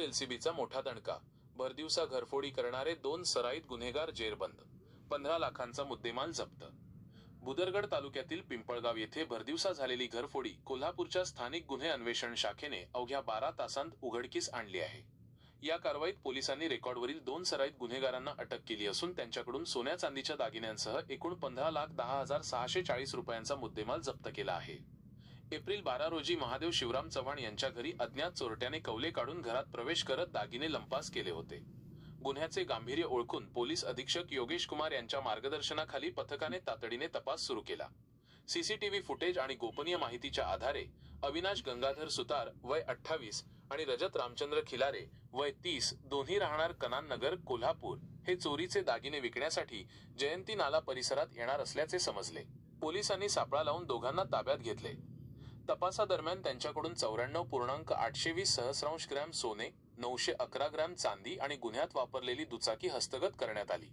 एलसीबीचा मोठा दणका, भरदिवसा घरफोडी करणारे 2 सराईत गुन्हेगार जेरबंद, 15 लाखांचा मुद्देमाल जप्त। भुदरगड तालुक्यातील पिंपळगाव येथे भरदिवसा झालेली घरफोडी कोल्हापूरच्या स्थानिक गुन्हे अन्वेषण शाखेने अवघ्या 12 तासांत उघडकीस आणली आहे। या कारवाईत पोलिसांनी रेकॉर्डवरील 2 सराईत गुन्हेगारांना अटक केली असून त्यांच्याकडून सोन्या चांदीच्या दागिन्यांसह एकूण 15,10,640 रुपयांचा मुद्देमाल जप्त केला आहे। एप्रिल 12 रोजी महादेव शिवराम चव्हाण यांच्या घरी अज्ञात चोरट्याने कौले काढून घरात प्रवेश करत दागिने लंपास केले होते। गुन्ह्याचे गांभीर्य ओळखून पोलीस अधीक्षक योगेश कुमार यांच्या मार्गदर्शनाखाली पथकाने तातडीने तपास सुरू केला। सीसीटीव्ही फुटेज आणि गोपनीय माहितीच्या आधारे अविनाश गंगाधर सुतार वय 28 आणि रजत रामचंद्र खिलारे वय 30 दोन्ही राहणार कनान नगर कोल्हापूर हे चोरीचे दागिने विकण्यासाठी जयंती नाला परिसरात येणार असल्याचे समजले। पोलिसांनी सापळा लावून दोघांना ताब्यात घेतले। तपासादरम्यान त्यांच्याकडून 94.820 सहस्रांश ग्रॅम सोने, 911 ग्रॅम चांदी आणि गुन्ह्यात वापरलेली दुचाकी हस्तगत करण्यात आली।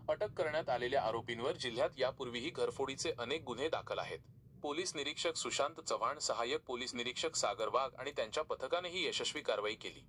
अटक करण्यात आलेल्या आरोपींवर जिल्ह्यात यापूर्वीही घरफोडीचे अनेक गुन्हे दाखल आहेत। पोलीस निरीक्षक सुशांत चव्हाण, सहाय्यक पोलीस निरीक्षक सागर वाघ आणि त्यांच्या पथकाने ही यशस्वी कारवाई केली।